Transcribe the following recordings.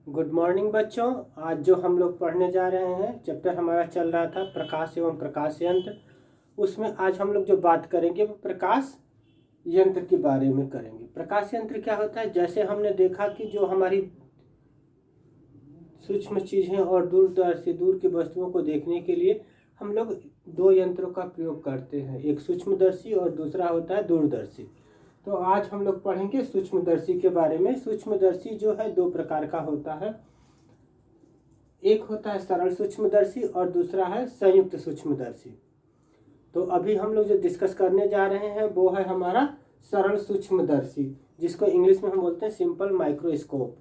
Good morning बच्चों। आज जो हम लोग पढ़ने जा रहे हैं चैप्टर हमारा चल रहा था प्रकाश एवं प्रकाश यंत्र। उसमें आज हम लोग जो बात करेंगे वो प्रकाश यंत्र के बारे में करेंगे। प्रकाश यंत्र क्या होता है? जैसे हमने देखा कि जो हमारी सूक्ष्म चीज़ें और दूर की वस्तुओं को देखने के लिए हम लोग दो यंत्रों का प्रयोग करते हैं, एक सूक्ष्मदर्शी और दूसरा होता है दूरदर्शी। तो आज हम लोग पढ़ेंगे सूक्ष्मदर्शी के बारे में। सूक्ष्मदर्शी जो है दो प्रकार का होता है, एक होता है सरल सूक्ष्मदर्शी और दूसरा है संयुक्त सूक्ष्मदर्शी। तो अभी हम लोग जो डिस्कस करने जा रहे हैं वो है हमारा सरल सूक्ष्मदर्शी, जिसको इंग्लिश में हम बोलते हैं सिंपल माइक्रोस्कोप।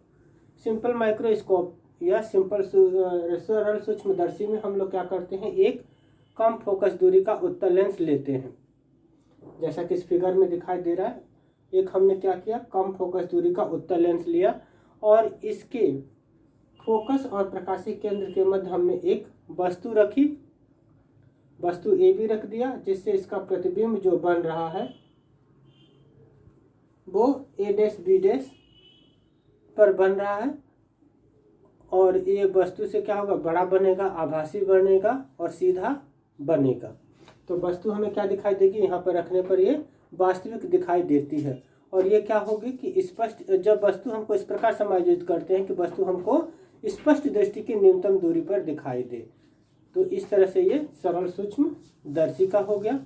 सिंपल माइक्रोस्कोप या सरल सूक्ष्मदर्शी में हम लोग क्या करते हैं, एक कम फोकस दूरी का उत्तल लेंस लेते हैं, जैसा कि इस फिगर में दिखाई दे रहा है। एक हमने क्या किया, कम फोकस दूरी का उत्तल लेंस लिया और इसके फोकस और प्रकाशीय केंद्र के मध्य हमने एक वस्तु रखी, वस्तु ए भी रख दिया, जिससे इसका प्रतिबिंब जो बन रहा है वो ए डैश बी डैश पर बन रहा है। और ये वस्तु से क्या होगा, बड़ा बनेगा, आभासी बनेगा और सीधा बनेगा। तो वस्तु हमें क्या दिखाई देगी, यहाँ पर रखने पर ये वास्तविक दिखाई देती है। और ये क्या होगी कि स्पष्ट, जब वस्तु हमको इस प्रकार समायोजित करते हैं कि वस्तु हमको स्पष्ट दृष्टि की न्यूनतम दूरी पर दिखाई दे। तो इस तरह से ये सरल सूक्ष्मदर्शी का हो गया।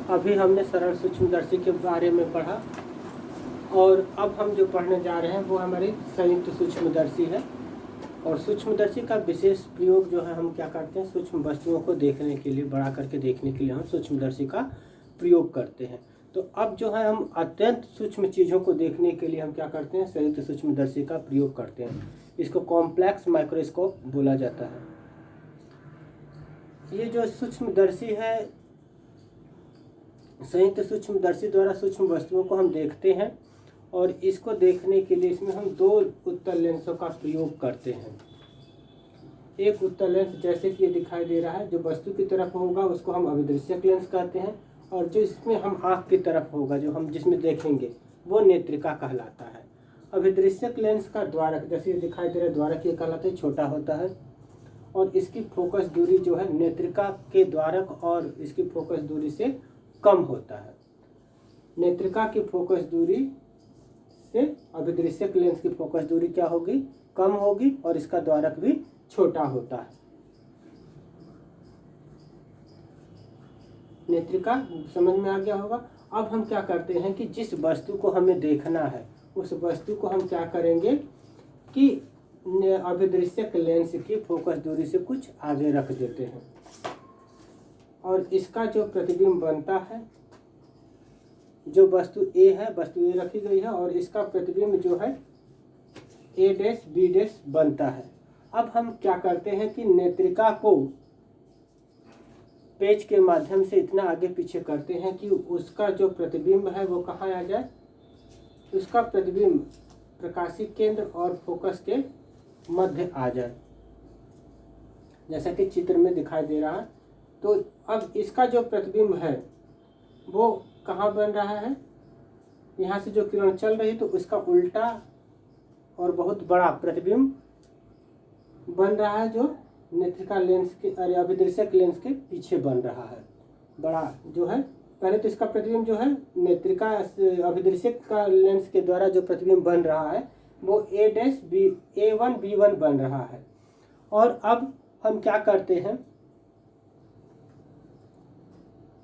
अभी हमने सरल सूक्ष्मदर्शी के बारे में पढ़ा और अब हम जो पढ़ने जा रहे हैं वो हमारी संयुक्त सूक्ष्मदर्शी है। और सूक्ष्मदर्शी का विशेष प्रयोग जो है हम क्या करते हैं, सूक्ष्म वस्तुओं को देखने के लिए, बड़ा करके देखने के लिए हम सूक्ष्मदर्शी का प्रयोग करते हैं। तो अब जो है हम अत्यंत सूक्ष्म चीज़ों को देखने के लिए हम क्या करते हैं, संयुक्त सूक्ष्मदर्शी का प्रयोग करते हैं। इसको कॉम्प्लेक्स माइक्रोस्कोप बोला जाता है। ये जो सूक्ष्मदर्शी है, संयुक्त सूक्ष्मदर्शी द्वारा सूक्ष्म वस्तुओं को हम देखते हैं और इसको देखने के लिए इसमें हम दो उत्तल लेंसों का प्रयोग करते हैं। एक उत्तल लेंस जैसे कि ये दिखाई दे रहा है, जो वस्तु की तरफ होगा उसको हम अभिदृश्यक लेंस कहते हैं, और जो इसमें हम आँख की तरफ होगा, जो हम जिसमें देखेंगे, वो नेत्रिका कहलाता है। अभिदृश्यक लेंस का द्वारक जैसे ये दिखाई दे रहा है, द्वारक ये कहलाता है, छोटा होता है और इसकी फोकस दूरी जो है नेत्रिका के द्वारक और इसकी फोकस दूरी से कम होता है। नेत्रिका की फोकस दूरी से अभिदृश्यक लेंस की फोकस दूरी क्या होगी, कम होगी, और इसका द्वारक भी छोटा होता है। नेत्रिका समझ में आ गया होगा। अब हम क्या करते हैं कि जिस वस्तु को हमें देखना है उस वस्तु को हम क्या करेंगे कि अभिदृश्यक लेंस की फोकस दूरी से कुछ आगे रख देते हैं और इसका जो प्रतिबिंब बनता है, जो वस्तु ए है, वस्तु ए रखी गई है और इसका प्रतिबिंब जो है ए डैश बी डैश बनता है। अब हम क्या करते हैं कि नेत्रिका को पेच के माध्यम से इतना आगे पीछे करते हैं कि उसका जो प्रतिबिंब है वो कहाँ आ जाए, उसका प्रतिबिंब प्रकाशीय केंद्र और फोकस के मध्य आ जाए, जैसा कि चित्र में दिखाई दे रहा है। तो अब इसका जो प्रतिबिंब है वो कहाँ बन रहा है, यहाँ से जो किरण चल रही है तो उसका उल्टा और बहुत बड़ा प्रतिबिंब बन रहा है, जो नेत्रिका लेंस के अभिदृश्यक लेंस के पीछे बन रहा है। बड़ा जो है, पहले तो इसका प्रतिबिंब जो है नेत्रिका अभिदृश्यक का लेंस के द्वारा जो प्रतिबिंब बन रहा है वो ए डैश बी A1 B1 बन रहा है। और अब हम क्या करते हैं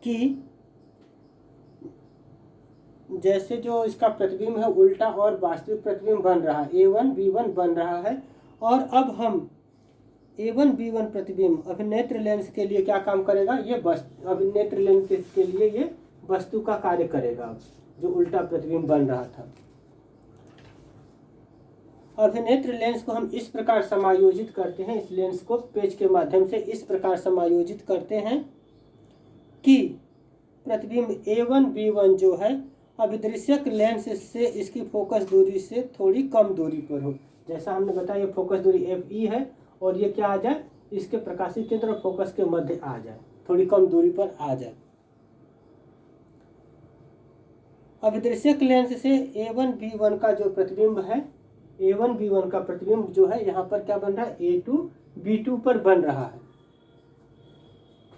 कि जैसे जो इसका प्रतिबिंब है उल्टा और वास्तविक प्रतिबिंब बन रहा है, A1 B1 बन रहा है, और अब हम A1 B1 प्रतिबिंब अभिनेत्र लेंस के लिए क्या काम करेगा, ये अभिनेत्र लेंस के लिए ये वस्तु का कार्य करेगा, जो उल्टा प्रतिबिंब बन रहा था। अभिनेत्र लेंस को हम इस प्रकार समायोजित करते हैं, इस लेंस को पेच के माध्यम से इस प्रकार समायोजित करते हैं कि प्रतिबिंब A1 B1 जो है अभिदृश्यक लेंस से इसकी फोकस दूरी से थोड़ी कम दूरी पर हो। जैसा हमने बताया, ये फोकस दूरी FE है और ये क्या आ जाए, इसके प्रकाशीय केंद्र और फोकस के मध्य आ जाए, थोड़ी कम दूरी पर आ जाए। अभिदृश्यक लेंस से A1B1 का जो प्रतिबिंब है, A1B1 का प्रतिबिंब जो है यहाँ पर क्या बन रहा है, A2B2 पर बन रहा है।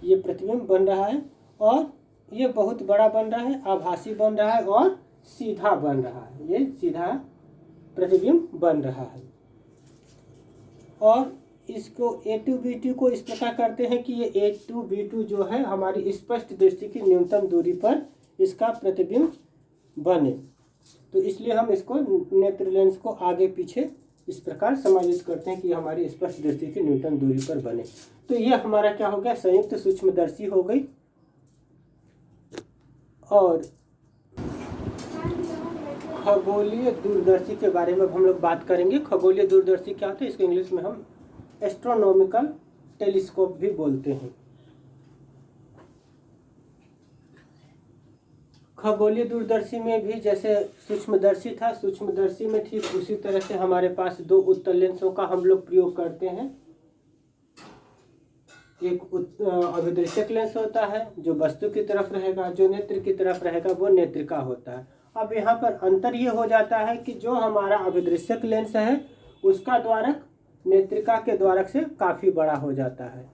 ये प्रतिबिंब बन रहा है और ये बहुत बड़ा बन रहा है, आभासी बन रहा है और सीधा बन रहा है। ये सीधा प्रतिबिंब बन रहा है। और इसको A2B2 को इस प्रकार करते हैं कि ये A2B2 जो है हमारी स्पष्ट दृष्टि की न्यूनतम दूरी पर इसका प्रतिबिंब बने। तो इसलिए हम इसको नेत्र लेंस को आगे पीछे इस प्रकार समायोजित करते हैं कि हमारी स्पष्ट दृष्टि की न्यूनतम दूरी पर बने। तो ये हमारा क्या हो गया, संयुक्त सूक्ष्मदर्शी हो गई। और खगोलीय दूरदर्शी के बारे में हम लोग बात करेंगे। खगोलीय दूरदर्शी क्या होता है, इसको इंग्लिश में हम एस्ट्रोनॉमिकल टेलीस्कोप भी बोलते हैं। खगोलीय दूरदर्शी में भी जैसे सूक्ष्मदर्शी था, सूक्ष्मदर्शी में ठीक उसी तरह से हमारे पास दो उत्तल लेंसों का हम लोग प्रयोग करते हैं। एक अभिदृश्यक लेंस होता है जो वस्तु की तरफ रहेगा, जो नेत्र की तरफ रहेगा वो नेत्रिका होता है। अब यहाँ पर अंतर ये हो जाता है कि जो हमारा अभिदृश्यक लेंस है उसका द्वारक नेत्रिका के द्वारक से काफ़ी बड़ा हो जाता है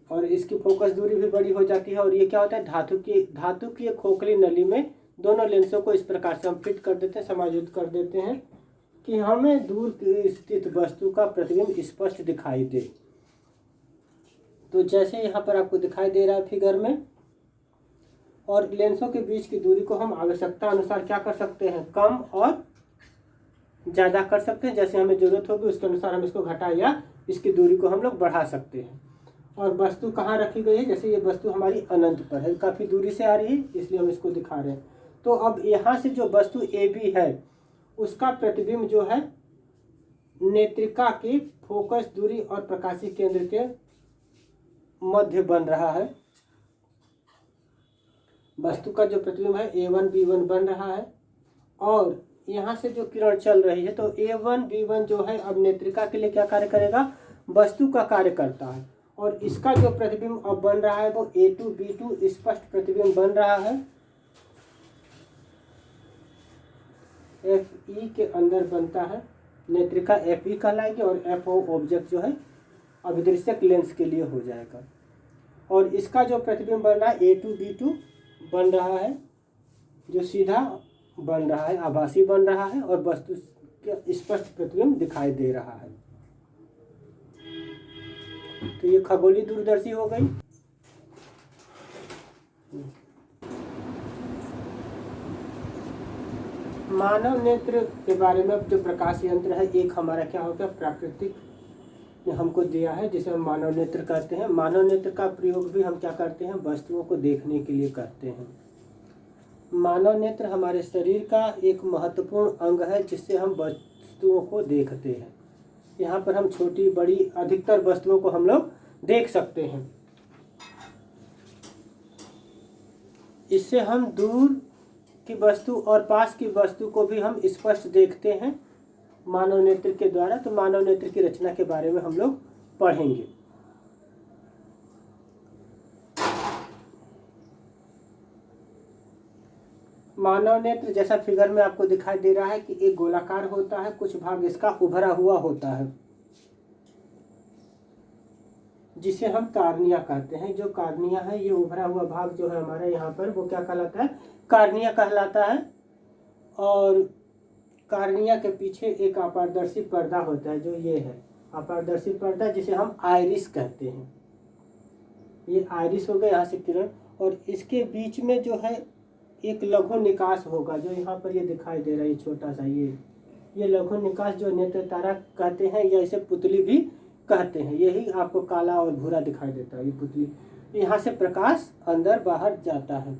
और इसकी फोकस दूरी भी बड़ी हो जाती है। और ये क्या होता है, धातु की एक खोखली नली में दोनों लेंसों को इस प्रकार से हम फिट कर देते हैं, समायोजित कर देते हैं कि हमें दूर स्थित वस्तु का प्रतिबिंब स्पष्ट दिखाई दे। तो जैसे यहाँ पर आपको दिखाई दे रहा है फिगर में, और लेंसों के बीच की दूरी को हम आवश्यकता अनुसार क्या कर सकते हैं, कम और ज़्यादा कर सकते हैं। जैसे हमें ज़रूरत होगी उसके अनुसार हम इसको घटा या इसकी दूरी को हम लोग बढ़ा सकते हैं। और वस्तु कहाँ रखी गई है, जैसे ये वस्तु हमारी अनंत पर है, काफ़ी दूरी से आ रही है इसलिए हम इसको दिखा रहे हैं। तो अब यहाँ से जो वस्तु AB है उसका प्रतिबिंब जो है नेत्रिका की फोकस दूरी और प्रकाशीय केंद्र के मध्य बन रहा है। वस्तु का जो प्रतिबिंब है A1B1 बन रहा है और यहाँ से जो किरण चल रही है तो A1B1 जो है अब नेत्रिका के लिए क्या कार्य करेगा, वस्तु का कार्य करता है। और इसका जो प्रतिबिंब अब बन रहा है वो A2B2 स्पष्ट प्रतिबिंब बन रहा है। FE के अंदर बनता है, नेत्रिका FE कहलाएगी और FO ऑब्जेक्ट जो है अभिदृश्यक लेंस के लिए हो जाएगा। और इसका जो प्रतिबिंब बन रहा है A2B2 बन रहा है, जो सीधा बन रहा है, आभासी बन रहा है और वस्तु का स्पष्ट प्रतिबिंब दिखाई दे रहा है। तो ये खगोलीय दूरदर्शी हो गई। मानव नेत्र के बारे में जो प्रकाश यंत्र है, एक हमारा क्या होगा, प्राकृतिक ने हमको दिया है जिसे हम मानव नेत्र कहते हैं। मानव नेत्र का प्रयोग भी हम क्या करते हैं, वस्तुओं को देखने के लिए करते हैं। मानव नेत्र हमारे शरीर का एक महत्वपूर्ण अंग है जिससे हम वस्तुओं को देखते हैं। यहाँ पर हम छोटी बड़ी अधिकतर वस्तुओं को हम लोग देख सकते हैं। इससे हम दूर की वस्तु और पास की वस्तु को भी हम स्पष्ट देखते हैं मानव नेत्र के द्वारा। तो मानव नेत्र की रचना के बारे में हम लोग पढ़ेंगे। मानव नेत्र जैसा फिगर में आपको दिखाई दे रहा है कि एक गोलाकार होता है, कुछ भाग इसका उभरा हुआ होता है जिसे हम कार्निया कहते हैं। जो कार्निया है, ये उभरा हुआ भाग जो है हमारे यहाँ पर, वो क्या कहलाता है, कार्निया कहलाता है। और कार्निया के पीछे एक अपारदर्शी पर्दा होता है, जो ये है अपारदर्शी पर्दा, जिसे हम आइरिस कहते हैं। ये आइरिस हो गया यहाँ से किरण, और इसके बीच में जो है एक लघु निकास होगा, जो यहाँ पर ये दिखाई दे रहा है छोटा सा, ये लघु निकास जो नेत्र तारा कहते हैं या इसे पुतली भी कहते हैं। यही आपको काला और भूरा दिखाई देता है, ये पुतली। यहाँ से प्रकाश अंदर बाहर जाता है।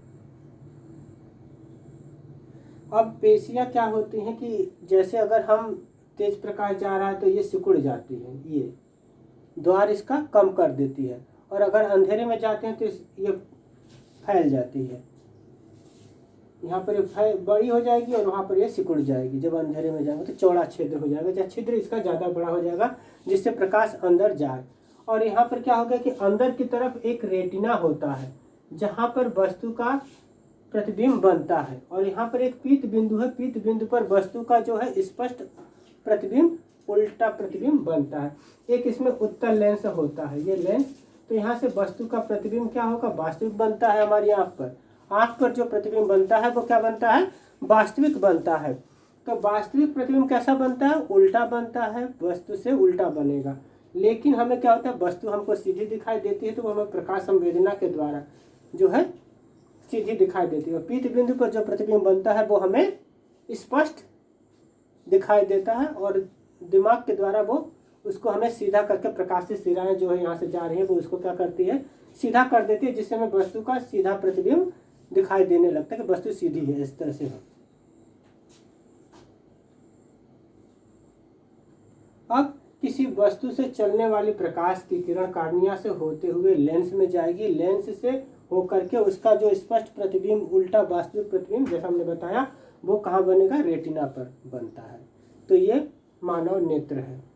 अब पेशियाँ क्या होती हैं कि जैसे अगर हम तेज प्रकाश जा रहा है तो ये सिकुड़ जाती है, ये द्वार इसका कम कर देती है। और अगर अंधेरे में जाते हैं तो ये फैल जाती है, यहाँ पर ये बड़ी हो जाएगी और वहाँ पर ये सिकुड़ जाएगी। जब अंधेरे में जाएंगे तो चौड़ा छिद्र हो जाएगा, जहाँ छिद्र इसका ज़्यादा बड़ा हो जाएगा जिससे प्रकाश अंदर जाए। और यहाँ पर क्या होगा कि अंदर की तरफ एक रेटिना होता है जहाँ पर वस्तु का प्रतिबिंब बनता है। और यहाँ पर एक पीत बिंदु है, पीत बिंदु पर वस्तु का जो है स्पष्ट प्रतिबिंब उल्टा प्रतिबिंब बनता है। एक इसमें उत्तल लेंस होता है, ये लेंस, तो यहाँ से वस्तु का प्रतिबिंब क्या होगा, वास्तविक बनता है। हमारी आँख पर जो प्रतिबिंब बनता है वो क्या बनता है, वास्तविक बनता है। तो वास्तविक प्रतिबिंब कैसा बनता है, उल्टा बनता है, वस्तु से उल्टा बनेगा। लेकिन हमें क्या होता है, वस्तु हमको सीधी दिखाई देती है तो वो हमें प्रकाश संवेदना के द्वारा जो है सीधी दिखाई देती है। पीत बिंदु पर जो प्रतिबिंब बनता है वो हमें स्पष्ट दिखाई देता है और दिमाग के द्वारा वो उसको हमें सीधा करके, प्रकाश से सिराएं जो है यहाँ से जा रही है वो उसको क्या करती है, सीधा कर देती है, जिससे हमें वस्तु का सीधा प्रतिबिंब दिखाई देने लगता है कि वस्तु सीधी है। इस तरह से है। अब किसी वस्तु से चलने वाली प्रकाश की किरण कार्निया से होते हुए लेंस में जाएगी, लेंस से होकर के उसका जो स्पष्ट प्रतिबिंब उल्टा वास्तविक प्रतिबिंब जैसा हमने बताया वो कहाँ बनेगा, रेटिना पर बनता है। तो ये मानव नेत्र है।